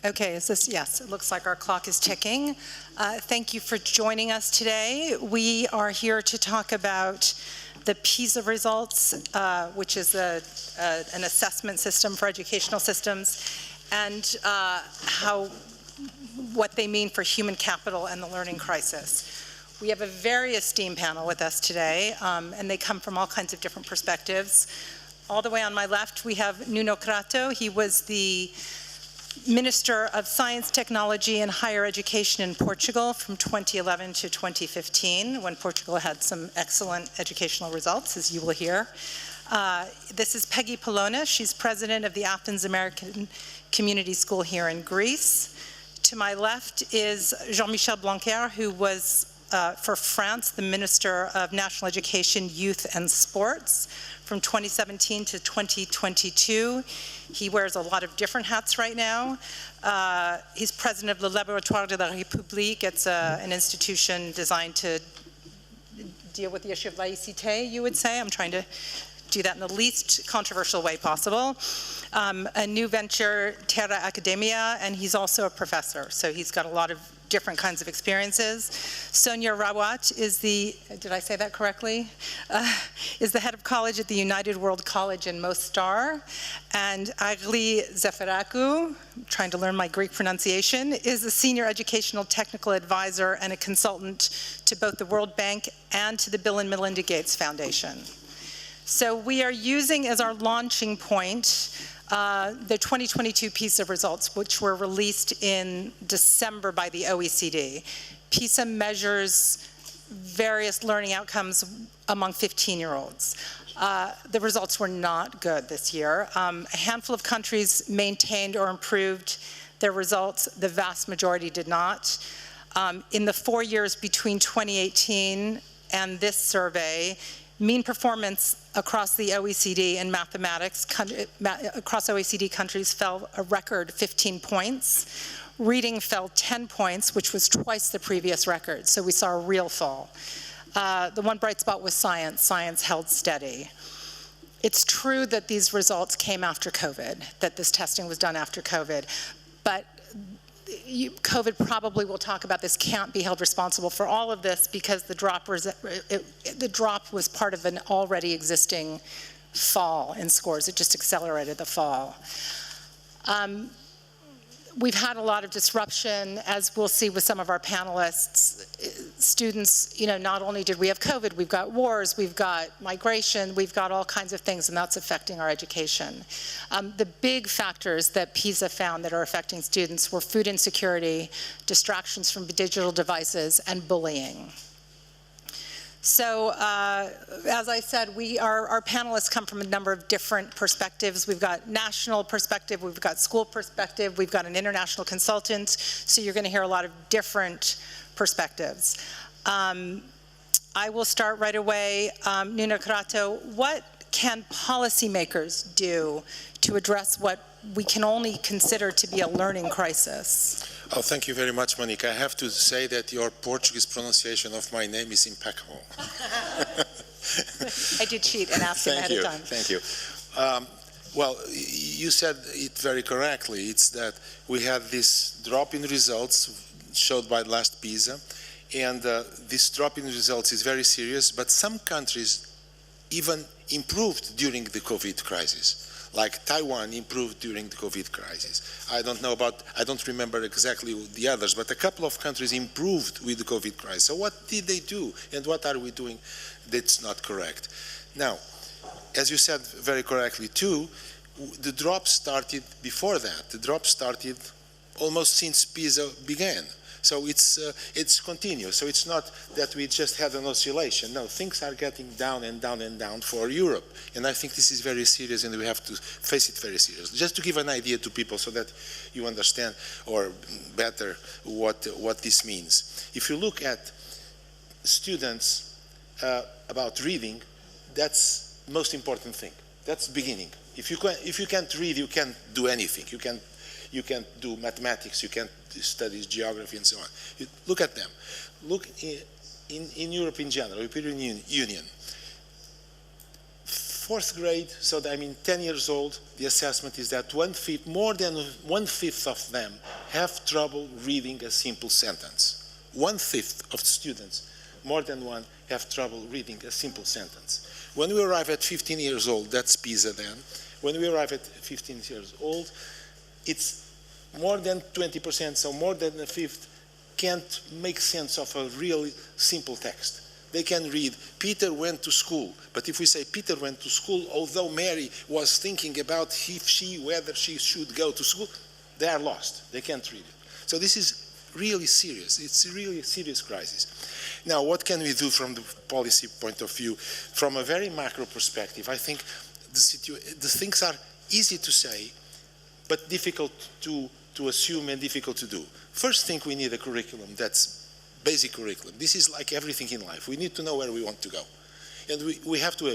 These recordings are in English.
Okay, is this, yes, it looks like our clock is ticking. Thank you for joining us today. We are here to talk about the PISA results, which is an assessment system for educational systems, and what they mean for human capital and the learning crisis. We have a very esteemed panel with us today, and they come from all kinds of different perspectives. All the way on my left, we have Nuno Crato. He was the Minister of Science, Technology, and Higher Education in Portugal from 2011 to 2015, when Portugal had some excellent educational results, as you will hear. This is Peggy Polona. She's president of the Athens American Community School here in Greece. To my left is Jean-Michel Blanquer, who was, for France, the Minister of National Education, Youth, and Sports from 2017 to 2022. He wears a lot of different hats right now. He's president of Le Laboratoire de la République. It's an institution designed to deal with the issue of laïcité, you would say. I'm trying to do that in the least controversial way possible. A new venture, Terra Academia, and he's also a professor, so he's got a lot of different kinds of experiences. Sonia Rawat is the, did I say that correctly? Is the head of college at the United World College in Mostar. And Agli Zeferakou, trying to learn my Greek pronunciation, is a senior educational technical advisor and a consultant to both the World Bank and to the Bill and Melinda Gates Foundation. So we are using as our launching point the 2022 PISA results, which were released in December by the OECD. PISA measures various learning outcomes among 15-year-olds. The results were not good this year. A handful of countries maintained or improved their results. The vast majority did not. In the 4 years between 2018 and this survey, mean performance across the OECD in mathematics, across OECD countries, fell a record 15 points. Reading fell 10 points, which was twice the previous record, so we saw a real fall. The one bright spot was science. Science held steady. It's true that these results came after COVID, that this testing was done after COVID, but COVID probably, we'll talk about this, can't be held responsible for all of this because the drop was part of an already existing fall in scores. It just accelerated the fall. We've had a lot of disruption, as we'll see with some of our panelists. Students, not only did we have COVID, we've got wars, we've got migration, we've got all kinds of things, and that's affecting our education. The big factors that PISA found that are affecting students were food insecurity, distractions from digital devices, and bullying. So, as I said, our panelists come from a number of different perspectives. We've got national perspective, we've got school perspective, we've got an international consultant, so you're going to hear a lot of different perspectives. I will start right away. Nuno Crato, what can policymakers do to address what we can only consider to be a learning crisis? Oh, thank you very much, Monica. I have to say that your Portuguese pronunciation of my name is impeccable. I did cheat and ask him ahead of time. Thank you. Well, you said it very correctly. It's that we had this drop in results showed by last PISA, and this drop in results is very serious, but some countries even improved during the COVID crisis. Like Taiwan improved during the COVID crisis. I don't remember exactly the others, but a couple of countries improved with the COVID crisis. So what did they do, and what are we doing that's not correct? Now, as you said very correctly too, the drop started before that. The drop started almost since PISA began. So it's continuous. So it's not that we just had an oscillation. No, things are getting down and down and down for Europe. And I think this is very serious, and we have to face it very seriously. Just to give an idea to people so that you understand, or better, what this means. If you look at students about reading, that's the most important thing. That's the beginning. If you can't read, you can't do anything. You can't do mathematics, you can't study geography and so on. Look at them. Look in Europe in general, European Union. fourth grade, so that, I mean 10 years old, the assessment is that more than one-fifth of them have trouble reading a simple sentence. One-fifth of students, more than one, have trouble reading a simple sentence. When we arrive at 15 years old, that's PISA then, when we arrive at 15 years old, it's more than 20%, so more than a fifth can't make sense of a really simple text. They can read, Peter went to school. But if we say Peter went to school, although Mary was thinking about whether she should go to school, they are lost. They can't read it. So this is really serious. It's really a serious crisis. Now, what can we do from the policy point of view? From a very macro perspective, I think the things are easy to say, but difficult to assume and difficult to do. First thing, we need a curriculum that's basic curriculum. This is like everything in life. We need to know where we want to go. And we have to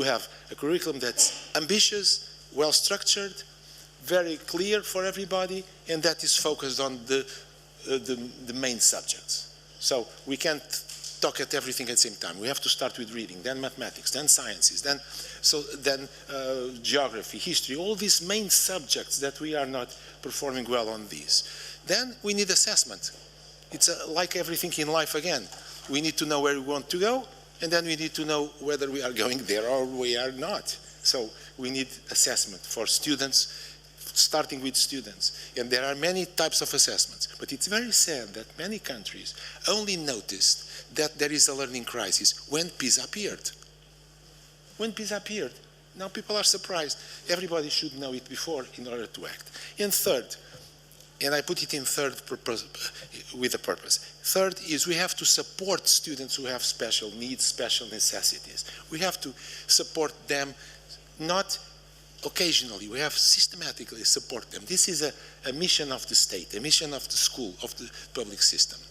have a curriculum that's ambitious, well-structured, very clear for everybody, and that is focused on the main subjects. So we can't talk at everything at the same time. We have to start with reading, then mathematics, then sciences, then geography, history, all these main subjects that we are not performing well on these. Then we need assessment. It's like everything in life again. We need to know where we want to go, and then we need to know whether we are going there or we are not. So we need assessment for students, starting with students. And there are many types of assessments. But it's very sad that many countries only noticed that there is a learning crisis when PISA appeared. When PISA appeared, now people are surprised. Everybody should know it before in order to act. And third, and I put it in third with a purpose. Third is we have to support students who have special needs, special necessities. We have to support them, not occasionally, we have systematically support them. This is a mission of the state, a mission of the school, of the public system.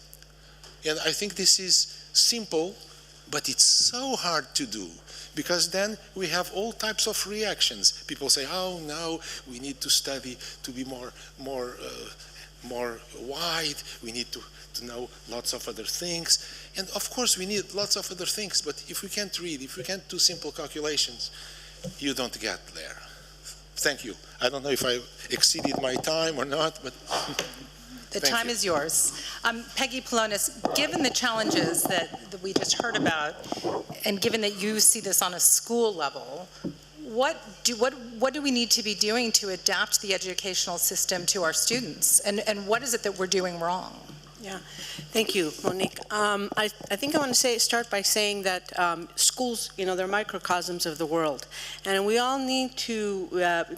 And I think this is simple, but it's so hard to do, because then we have all types of reactions. People say, oh no, we need to study to be more wide, we need to know lots of other things. And of course we need lots of other things, but if we can't read, if we can't do simple calculations, you don't get there. Thank you. I don't know if I exceeded my time or not, but the time is yours. Peggy Polonis, given the challenges that we just heard about, and given that you see this on a school level, what do we need to be doing to adapt the educational system to our students? And what is it that we're doing wrong? Yeah, thank you, Monique. I think I want to start by saying that schools, they're microcosms of the world. And we all need to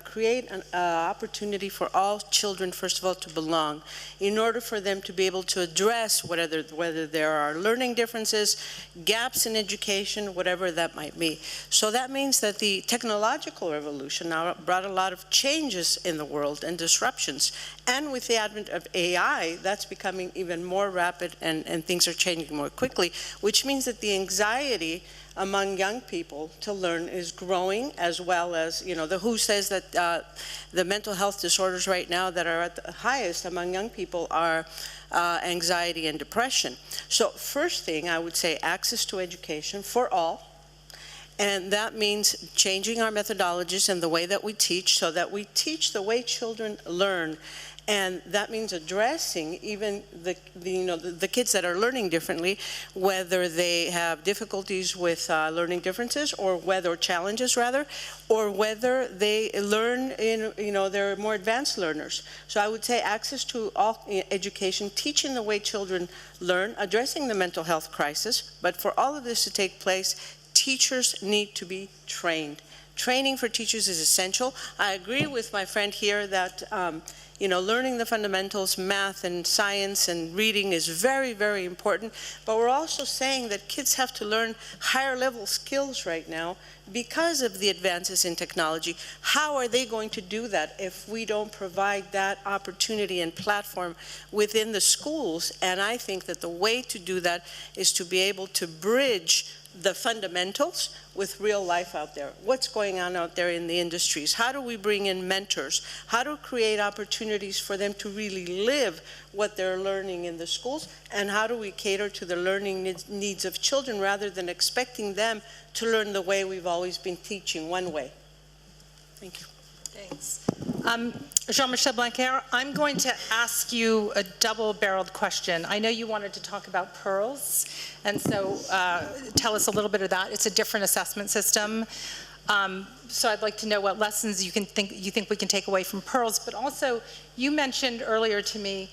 create an opportunity for all children, first of all, to belong, in order for them to be able to address whether there are learning differences, gaps in education, whatever that might be. So that means that the technological revolution now brought a lot of changes in the world and disruptions. And with the advent of AI, that's becoming even more rapid, and things are changing more quickly, which means that the anxiety among young people to learn is growing, as well as, the WHO says that the mental health disorders right now that are at the highest among young people are anxiety and depression. So first thing, I would say access to education for all. And that means changing our methodologies and the way that we teach, so that we teach the way children learn. And that means addressing even the kids that are learning differently, whether they have difficulties with learning differences, or challenges rather, or whether they learn they're more advanced learners. So I would say access to all education, teaching the way children learn, addressing the mental health crisis. But for all of this to take place, teachers need to be trained. Training for teachers is essential. I agree with my friend here that learning the fundamentals, math and science and reading is very, very important. But we're also saying that kids have to learn higher level skills right now because of the advances in technology. How are they going to do that if we don't provide that opportunity and platform within the schools? And I think that the way to do that is to be able to bridge the fundamentals with real life out there. What's going on out there in the industries? How do we bring in mentors? How to create opportunities for them to really live what they're learning in the schools? And how do we cater to the learning needs of children rather than expecting them to learn the way we've always been teaching, one way? Thank you. Thanks. Jean-Michel Blanquer, I'm going to ask you a double-barreled question. I know you wanted to talk about PEARLS, and so tell us a little bit of that. It's a different assessment system. So I'd like to know what lessons you think we can take away from PEARLS, but also you mentioned earlier to me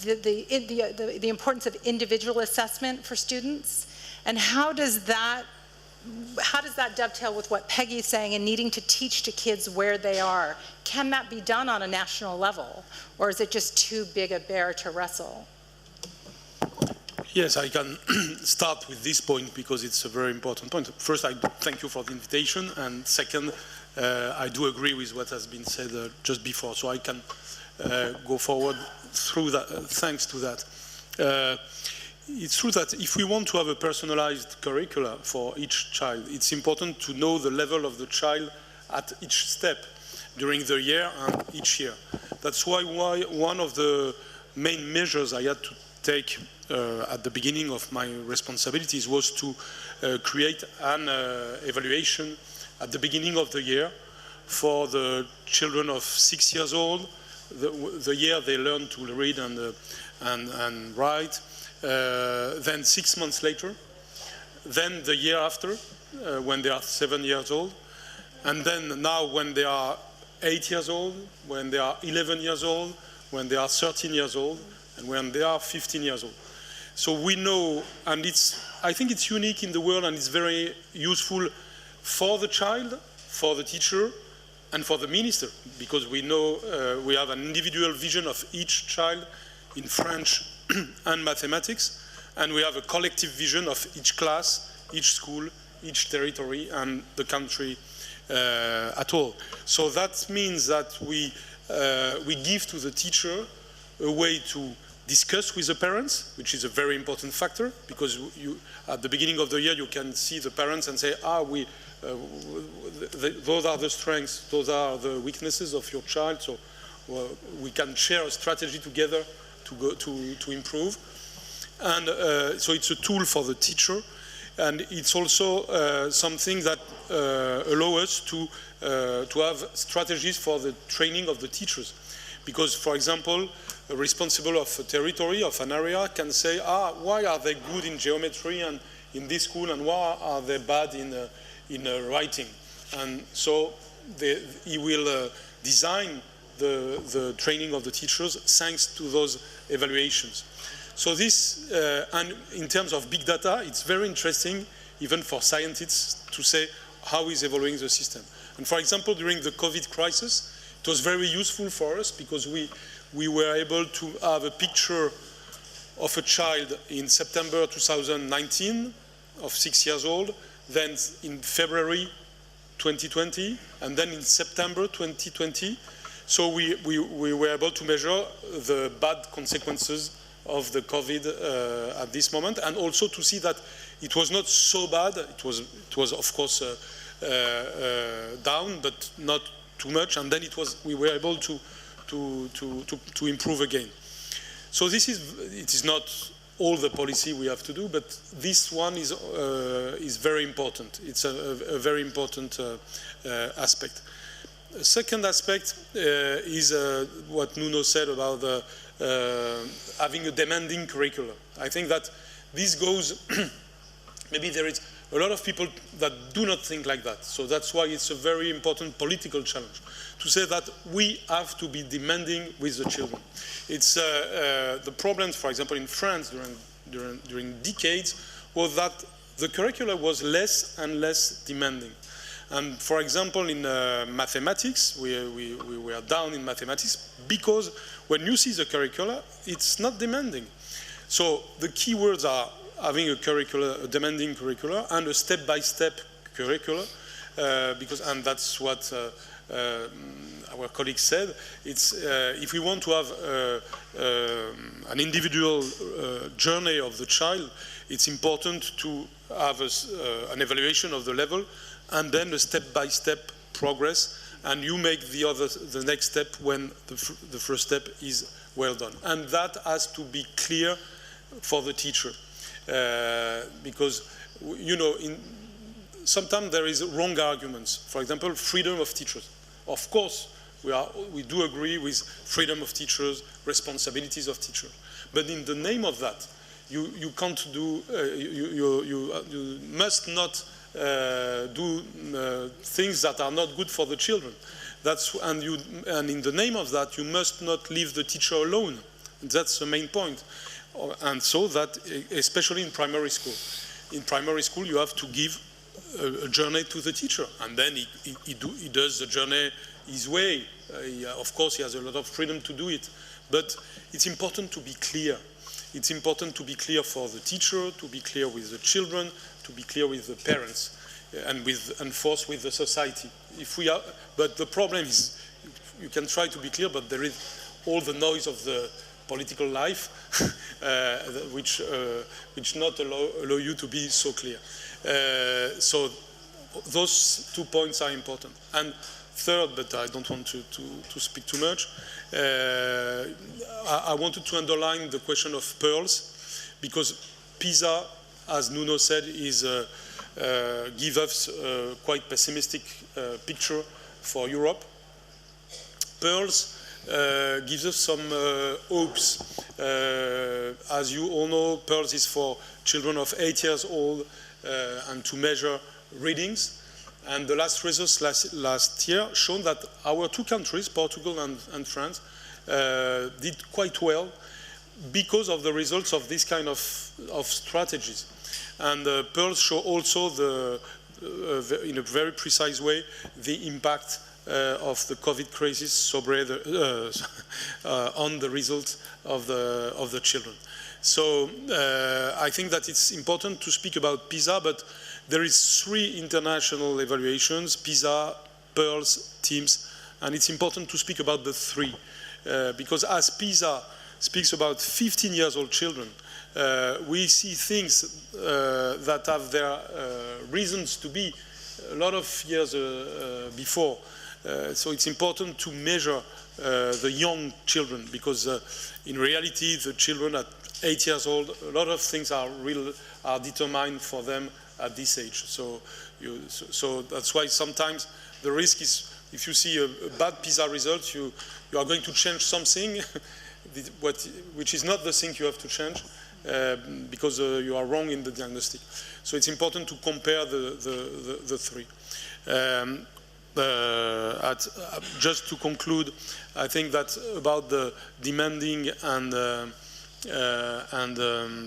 the importance of individual assessment for students, and how does that dovetail with what Peggy's saying and needing to teach to kids where they are? Can that be done on a national level, or is it just too big a bear to wrestle? Yes, I can start with this point because it's a very important point. First, I thank you for the invitation, and second, I do agree with what has been said just before, so I can go forward through that, thanks to that. It's true that if we want to have a personalized curricula for each child, it's important to know the level of the child at each step during the year and each year. That's why one of the main measures I had to take at the beginning of my responsibilities was to create an evaluation at the beginning of the year for the children of 6 years old, the year they learn to read and write, then 6 months later, then the year after, when they are 7 years old, and then now when they are 8 years old, when they are 11 years old, when they are 13 years old, and when they are 15 years old. So we know, and I think it's unique in the world, and it's very useful for the child, for the teacher, and for the minister, because we know we have an individual vision of each child in French and mathematics, and we have a collective vision of each class, each school, each territory, and the country at all. So that means that we give to the teacher a way to discuss with the parents, which is a very important factor, because at the beginning of the year you can see the parents and say, those are the strengths, those are the weaknesses of your child, so we can share a strategy together to improve. And so it's a tool for the teacher, and it's also something that allows us to have strategies for the training of the teachers. Because, for example, a responsible of a territory, of an area, can say, why are they good in geometry and in this school, and why are they bad in writing? And so he will design the training of the teachers thanks to those evaluations. So this, and in terms of big data, it's very interesting, even for scientists, to say how is evolving the system. And for example, during the COVID crisis, it was very useful for us because we were able to have a picture of a child in September 2019 of 6 years old, then in February 2020, and then in September 2020. So we were able to measure the bad consequences of the COVID at this moment, and also to see that it was not so bad. It was of course down, but not too much. And then we were able to improve again. So it is not all the policy we have to do, but this one is very important. It's a very important aspect. A second aspect is what Nuno said about having a demanding curriculum. I think that this goes, maybe there is a lot of people that do not think like that. So that's why it's a very important political challenge to say that we have to be demanding with the children. It's the problems, for example, in France during decades was that the curriculum was less and less demanding. And for example, in mathematics, we were down in mathematics because when you see the curricula, it's not demanding. So the key words are having a demanding curricula and a step-by-step curricula, and that's what our colleague said, it's if we want to have an individual journey of the child, it's important to have an evaluation of the level and then a step-by-step progress, and you make the next step when the first step is well done. And that has to be clear for the teacher, because, you know, sometimes there is wrong arguments. For example, freedom of teachers. Of course, we do agree with freedom of teachers, responsibilities of teachers. But in the name of that, you can't do, you must not do things that are not good for the children. And in the name of that, you must not leave the teacher alone. That's the main point. And so that, especially in primary school. In primary school, you have to give a journey to the teacher, and then he does the journey his way. Of course, he has a lot of freedom to do it, but it's important to be clear. It's important to be clear for the teacher, to be clear with the children, to be clear with the parents, and enforce with the society. But the problem is, you can try to be clear, but there is all the noise of the political life, which not allow you to be so clear. So those 2 points are important. And third, but I don't want to speak too much, I wanted to underline the question of pearls, because PISA, as Nuno said, give us a quite pessimistic picture for Europe. Pearls gives us some hopes. As you all know, pearls is for children of 8 years old and to measure readings. And the last results last year shown that our two countries, Portugal and France, did quite well because of the results of this kind of strategies. And pearls show also in a very precise way the impact of the COVID crisis on the results of the children. So I think that it's important to speak about PISA, but there is 3 international evaluations: PISA, pearls, TIMSS, and it's important to speak about the 3 because as PISA speaks about 15 years old children, we see things that have their reasons to be a lot of years before. So it's important to measure the young children, because in reality, the children at 8 years old, a lot of things are determined for them at this age. So that's why sometimes the risk is, if you see a bad PISA result, you are going to change something, which is not the thing you have to change, because you are wrong in the diagnostic. So it's important to compare the 3. Just to conclude, I think that about the demanding and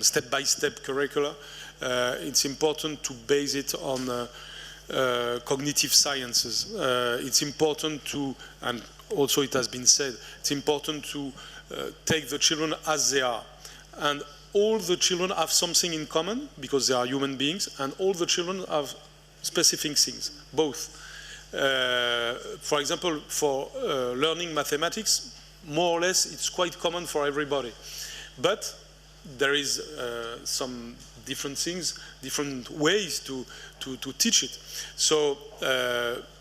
step-by-step curricula, it's important to base it on cognitive sciences. It's important to, and also it has been said, it's important to take the children as they are. And all the children have something in common, because they are human beings, and all the children have specific things, both. For example, for learning mathematics, more or less it's quite common for everybody. But there is some different things, different ways to teach it. So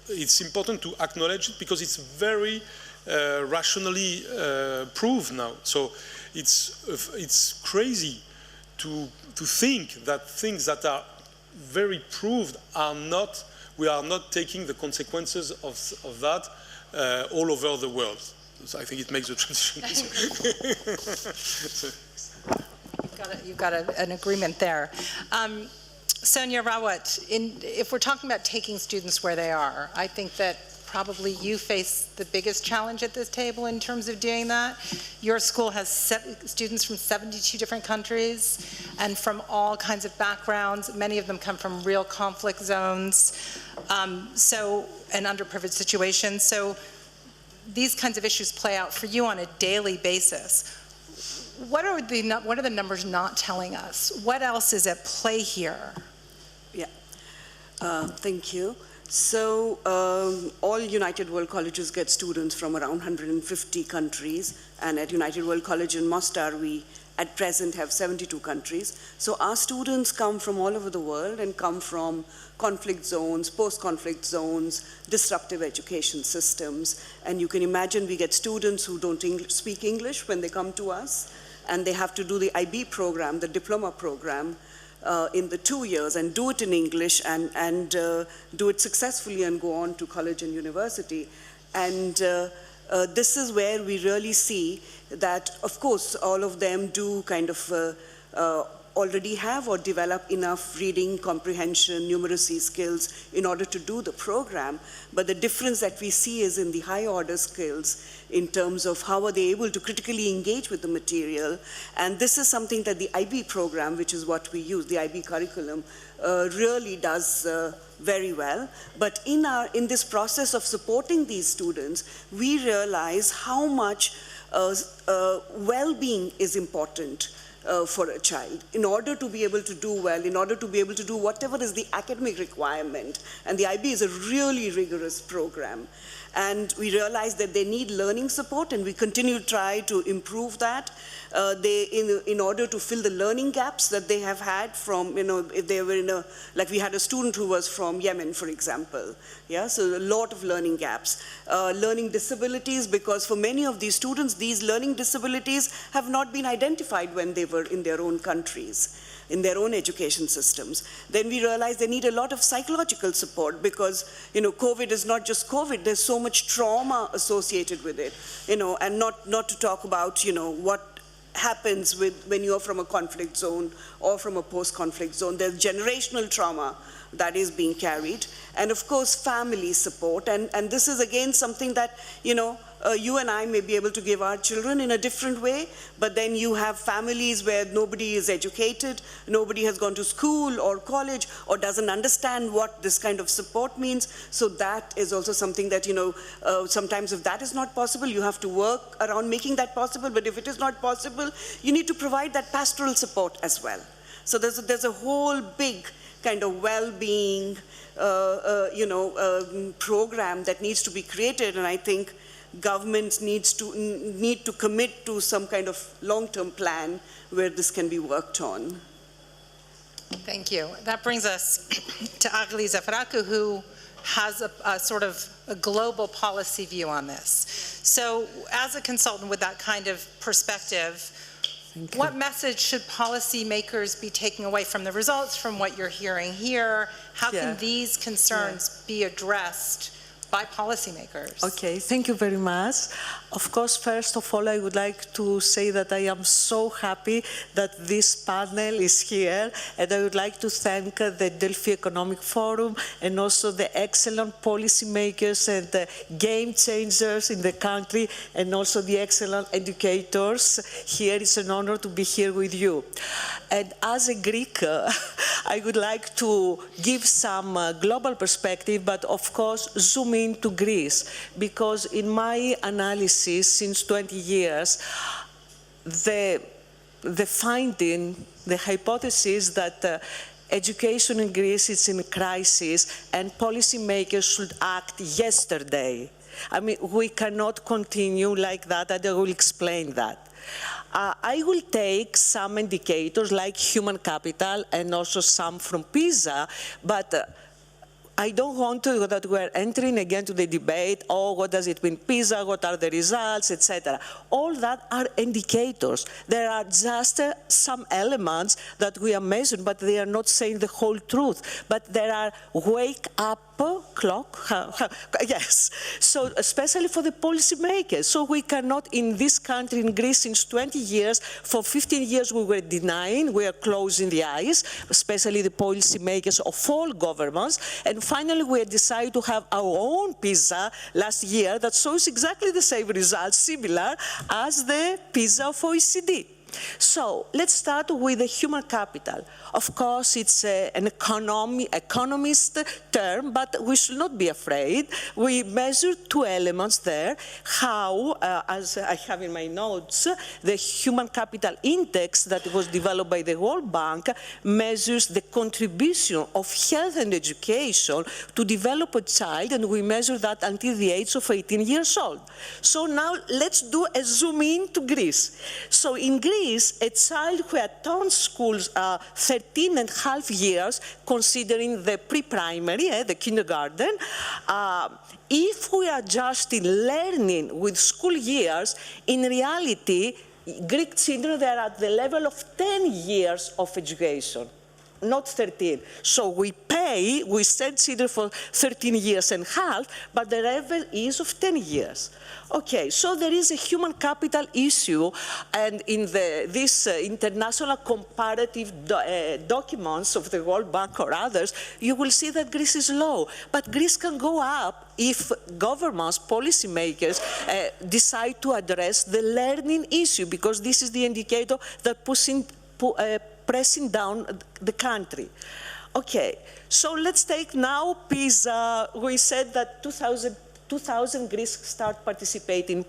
it's important to acknowledge it, because it's very rationally proved now. So it's crazy to think that things that are very proved are not, we are not taking the consequences of that all over the world. So I think it makes the transition easier. You've got an agreement there. Sonia Rawat, if we're talking about taking students where they are, I think that probably you face the biggest challenge at this table in terms of doing that. Your school has students from 72 different countries and from all kinds of backgrounds. Many of them come from real conflict zones, and underprivileged situations. So these kinds of issues play out for you on a daily basis. What are the numbers not telling us? What else is at play here? Yeah, thank you. So all United World Colleges get students from around 150 countries, and at United World College in Mostar, we at present have 72 countries. So our students come from all over the world and come from conflict zones, post-conflict zones, disruptive education systems. And you can imagine we get students who don't speak English when they come to us, and they have to do the IB program, the diploma program, in the 2 years and do it in English and do it successfully and go on to college and university. And this is where we really see that, of course, all of them do kind of already have or develop enough reading, comprehension, numeracy skills in order to do the program. But the difference that we see is in the high order skills in terms of how are they able to critically engage with the material. And this is something that the IB program, which is what we use, the IB curriculum, really does very well. But in this process of supporting these students, we realize how much well-being is important for a child. In order to be able to do well, in order to be able to do whatever is the academic requirement, and the IB is a really rigorous program. And we realize that they need learning support, and we continue to try to improve that. In order to fill the learning gaps that they have had from, if they were like we had a student who was from Yemen, for example. Yeah, so a lot of learning gaps. Learning disabilities, because for many of these students, these learning disabilities have not been identified when they were in their own countries, in their own education systems. Then we realize they need a lot of psychological support because, COVID is not just COVID, there's so much trauma associated with it, and not to talk about, what happens when you're from a conflict zone or from a post-conflict zone. There's generational trauma that is being carried, and of course family support, and this is again something that you and I may be able to give our children in a different way, but then you have families where nobody is educated, nobody has gone to school or college or doesn't understand what this kind of support means. So that is also something that, sometimes if that is not possible, you have to work around making that possible. But if it is not possible, you need to provide that pastoral support as well. So there's a whole big kind of well-being, program that needs to be created, and I think governments need to commit to some kind of long-term plan where this can be worked on. Thank you. That brings us to Agli Zafaraku, who has a sort of a global policy view on this. So as a consultant with that kind of perspective, what message should policymakers be taking away from the results, from what you're hearing here? How can these concerns be addressed by policymakers? Okay, thank you very much. Of course, first of all, I would like to say that I am so happy that this panel is here, and I would like to thank the Delphi Economic Forum and also the excellent policymakers and the game changers in the country, and also the excellent educators here. It's an honor to be here with you. And as a Greek, I would like to give some global perspective, but of course, zoom into Greece, because in my analysis since 20 years, the finding, the hypothesis that education in Greece is in crisis and policymakers should act yesterday. I mean, we cannot continue like that, and I will explain that. I will take some indicators like human capital and also some from PISA, but I don't want to that we're entering again to the debate, what does it mean PISA, what are the results, etc. All that are indicators. There are just some elements that we are measuring, but they are not saying the whole truth. But there are wake-up clock, yes. So especially for the policymakers. So we cannot, in this country, in Greece, since 20 years, for 15 years we were denying, we are closing the eyes, especially the policymakers of all governments, and finally we decided to have our own PISA last year that shows exactly the same results, similar as the PISA of OECD. So let's start with the human capital. Of course, it's an economist term, but we should not be afraid. We measure two elements there, how, as I have in my notes, the human capital index that was developed by the World Bank measures the contribution of health and education to develop a child, and we measure that until the age of 18 years old. So now let's do a zoom in to Greece. So in Greece, a child who attends schools 13 and a half years, considering the pre-primary, the kindergarten, if we are just in learning with school years, in reality, Greek children, they are at the level of 10 years of education, not 13. So we send children for 13 years and a half, but the level is of 10 years. Okay, so there is a human capital issue, and in these international comparative documents of the World Bank or others, you will see that Greece is low. But Greece can go up if governments, policymakers decide to address the learning issue, because this is the indicator that pressing down the country. Okay, so let's take now PISA. We said that 2000 Greece start participating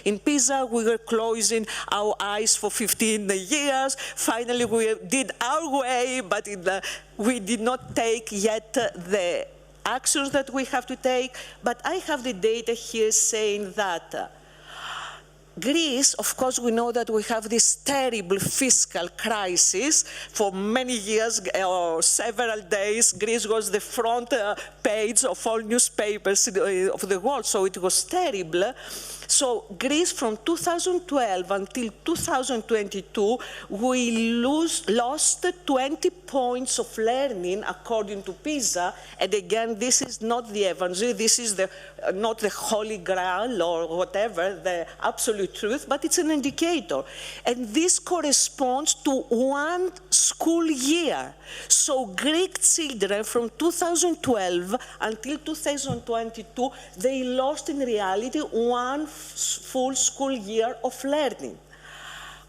in PISA. We were closing our eyes for 15 years. Finally, we did our way, but we did not take yet the actions that we have to take. But I have the data here saying that Greece, of course, we know that we have this terrible fiscal crisis. For many years or several days, Greece was the front page of all newspapers of the world, so it was terrible. So Greece, from 2012 until 2022, we lost 20 points of learning according to PISA. And again, this is not the evangel, this is not the holy grail or whatever, the absolute truth, but it's an indicator. And this corresponds to one school year. So Greek children from 2012 until 2022, they lost in reality one full school year of learning.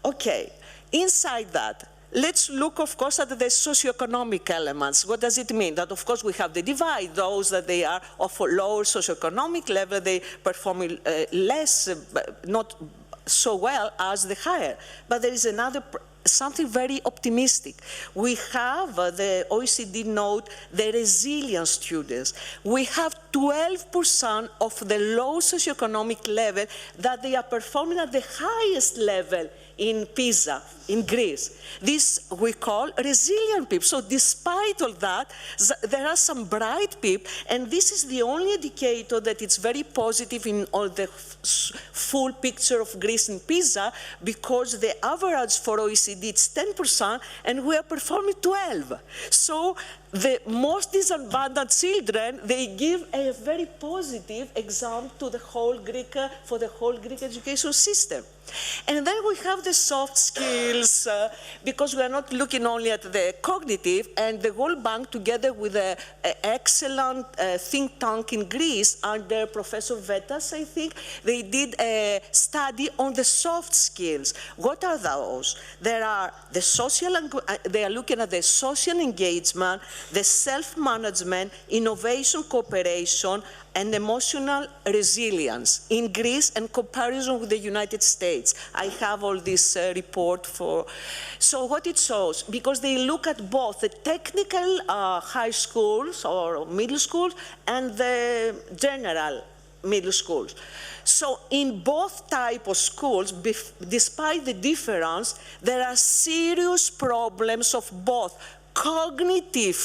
Okay, inside that, let's look, of course, at the socioeconomic elements. What does it mean? That, of course, we have the divide. Those that they are of a lower socioeconomic level, they perform less, not so well as the higher. But there is something very optimistic. We have, the OECD note, the resilient students. We have 12% of the low socioeconomic level that they are performing at the highest level in PISA, in Greece. This we call resilient people. So despite all that, there are some bright people, and this is the only indicator that it's very positive in all the full picture of Greece in PISA, because the average for OECD is 10%, and we are performing 12%. So the most disadvantaged children, they give a very positive example to the whole Greek, for the whole Greek education system. And then we have the soft skills, because we are not looking only at the cognitive, and the World Bank, together with an excellent think tank in Greece under Professor Vetas, I think, they did a study on the soft skills. What are those? There are the social, they are looking at the social engagement, the self-management, innovation, cooperation, and emotional resilience in Greece and comparison with the United States. I have all this report for. So what it shows, because they look at both the technical high schools or middle schools and the general middle schools. So in both types of schools, despite the difference, there are serious problems of both cognitive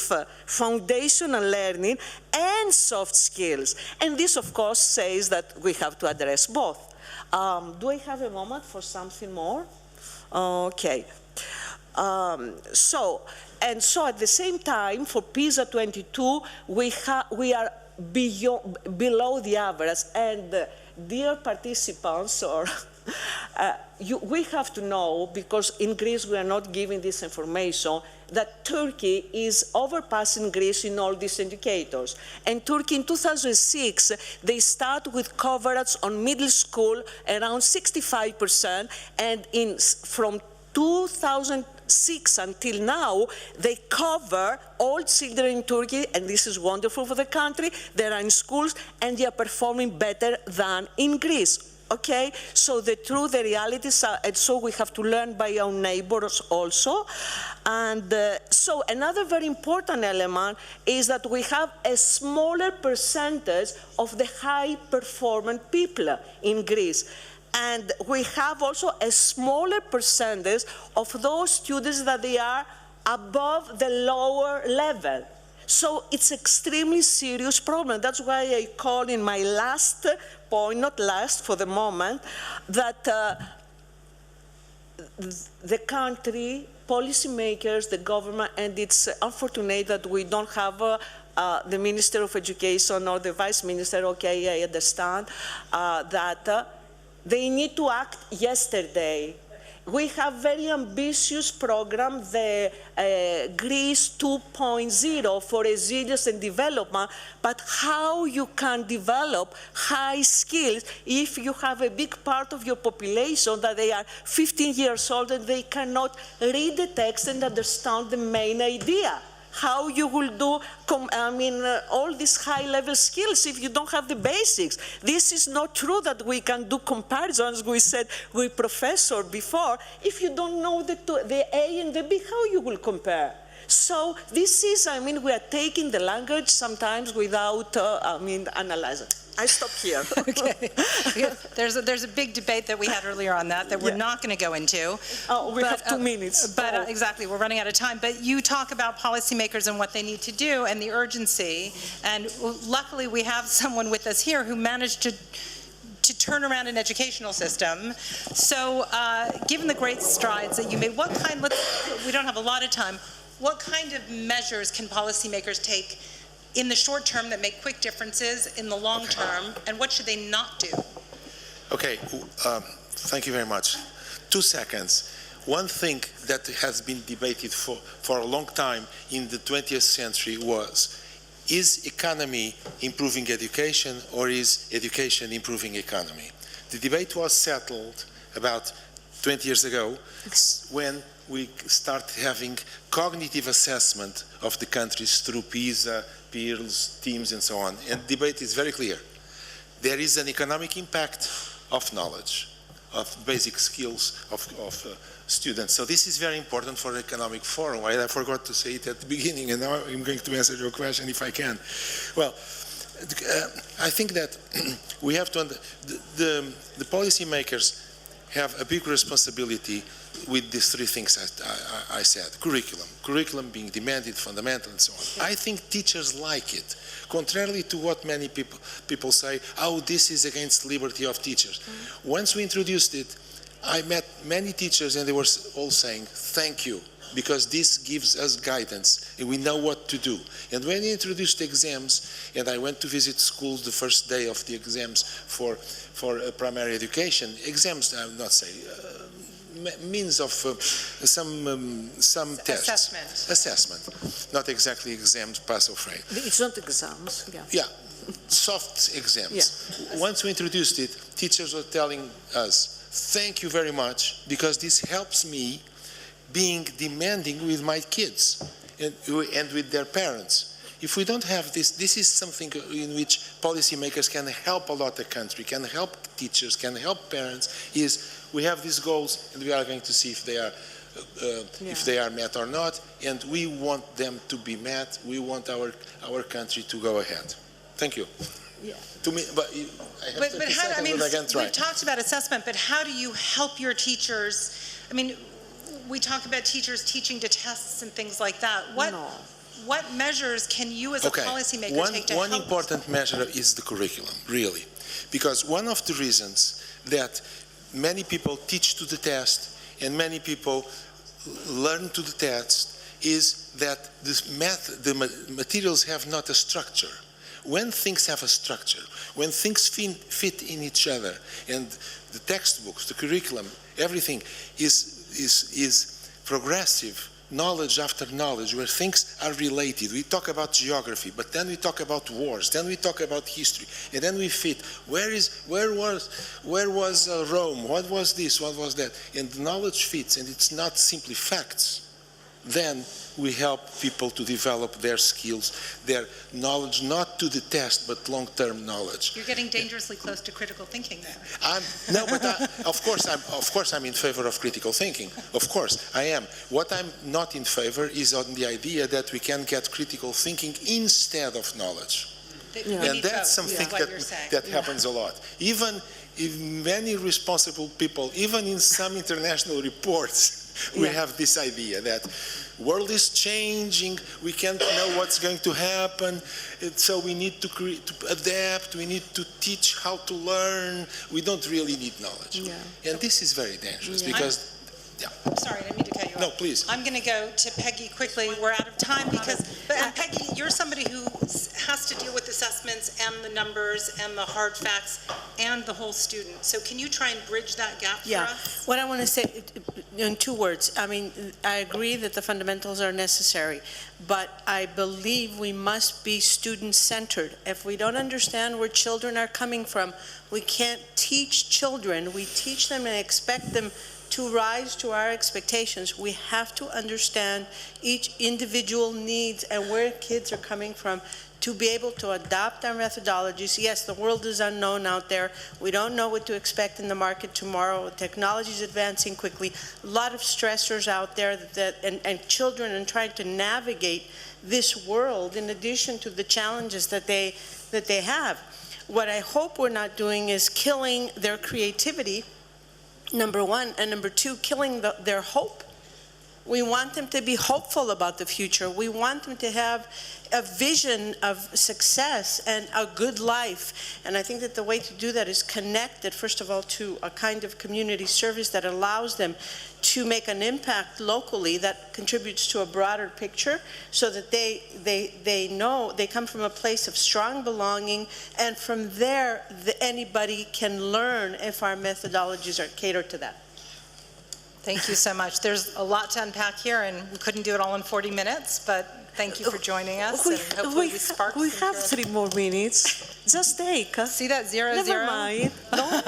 foundational learning and soft skills. And this, of course, says that we have to address both. Do I have a moment for something more? Okay. So at the same time, for PISA 22, we are below the average. And dear participants, we have to know, because in Greece we are not giving this information, that Turkey is overpassing Greece in all these indicators. And Turkey in 2006, they start with coverage on middle school around 65%, and from 2006 until now, they cover all children in Turkey, and this is wonderful for the country. They are in schools, and they are performing better than in Greece. Okay, so the realities are, and so we have to learn by our neighbors also. And so another very important element is that we have a smaller percentage of the high-performing people in Greece. And we have also a smaller percentage of those students that they are above the lower level. So it's extremely serious problem. That's why I call in my last point, not last for the moment, that the country, policymakers, the government, and it's unfortunate that we don't have the Minister of Education or the Vice Minister. Okay, I understand that they need to act yesterday. We have very ambitious program, the Greece 2.0 for resilience and development, but how you can develop high skills if you have a big part of your population that they are 15 years old and they cannot read the text and understand the main idea. How you will do, all these high-level skills if you don't have the basics. This is not true that we can do comparisons. We said with professor before, if you don't know the A and the B, how you will compare? So this is, we are taking the language sometimes without, analyzing. I stop here. Okay. There's a big debate that we had earlier on that we're not going to go into. Oh, we have 2 minutes. But exactly, we're running out of time. But you talk about policymakers and what they need to do and the urgency. And luckily, we have someone with us here who managed to turn around an educational system. So given the great strides that you made, we don't have a lot of time, what kind of measures can policymakers take in the short term that make quick differences in the long term, and what should they not do? Okay, thank you very much. 2 seconds. One thing that has been debated for a long time in the 20th century was, is economy improving education or is education improving economy? The debate was settled about 20 years ago when we start having cognitive assessment of the countries through PISA, peers, teams, and so on. And the debate is very clear. There is an economic impact of knowledge, of basic skills of students. So this is very important for the economic forum. I forgot to say it at the beginning, and now I'm going to answer your question if I can. Well, I think that we have to, the policymakers have a big responsibility with these 3 things I said. Curriculum being fundamental, and so on. I think teachers like it, contrarily to what many people say, oh, this is against liberty of teachers. Once we introduced it, I met many teachers and they were all saying, thank you, because this gives us guidance and we know what to do. And when we introduced exams, and I went to visit schools the first day of the exams for primary education, exams, I would not say, means of some tests. Assessment. Not exactly exams, pass or fail. It's not exams, yeah. Yeah, soft exams. Yeah. Once we introduced it, teachers were telling us, thank you very much, because this helps me being demanding with my kids and with their parents. If we don't have this, this is something in which policymakers can help a lot the country, can help teachers, can help parents, is we have these goals and we are going to see if they are met or not, and we want them to be met. We want our country to go ahead. Thank you. Yeah. To me, but I have 30 seconds, but I can try. We've talked about assessment, but how do you help your teachers? We talk about teachers teaching to tests and things like that. What measures can you as a policymaker take to help? One important measure is the curriculum, really. Because one of the reasons that many people teach to the test and many people learn to the test is that the materials have not a structure. When things have a structure, when things fit in each other, and the textbooks, the curriculum, everything is progressive, knowledge after knowledge, where things are related. We talk about geography, but then we talk about wars, then we talk about history, and then we fit. Where was Rome? What was this? What was that? And the knowledge fits, and it's not simply facts. Then we help people to develop their skills, their knowledge, not to the test, but long-term knowledge. You're getting dangerously close to critical thinking now. Of course I'm in favor of critical thinking. Of course, I am. What I'm not in favor is on the idea that we can get critical thinking instead of knowledge. And that's something that happens a lot. Even if many responsible people, even in some international reports, we have this idea that world is changing, we can't know what's going to happen, and so we need to adapt, we need to teach how to learn, we don't really need knowledge. And this is very dangerous because, Sorry, I didn't mean to cut you off. No, please. I'm going to go to Peggy quickly. We're out of time and Peggy, you're somebody who has to deal with assessments and the numbers and the hard facts and the whole student. So can you try and bridge that gap for us? What I want to say in 2 words, I mean, I agree that the fundamentals are necessary, but I believe we must be student-centered. If we don't understand where children are coming from, we can't teach children. We teach them and expect them to rise to our expectations. We have to understand each individual needs and where kids are coming from to be able to adopt our methodologies. Yes, the world is unknown out there. We don't know what to expect in the market tomorrow. Technology is advancing quickly. A lot of stressors out there and children and trying to navigate this world in addition to the challenges that they have. What I hope we're not doing is killing their creativity, number one, and number two, killing their hope. We want them to be hopeful about the future. We want them to have a vision of success and a good life. And I think that the way to do that is connected, first of all, to a kind of community service that allows them to make an impact locally that contributes to a broader picture, so that they know they come from a place of strong belonging, and from there anybody can learn if our methodologies are catered to that. Thank you so much. There's a lot to unpack here, and we couldn't do it all in 40 minutes, but thank you for joining us, and hopefully we sparked We some have good- 3 more minutes. Just take. See that 0-0? Never mind. No?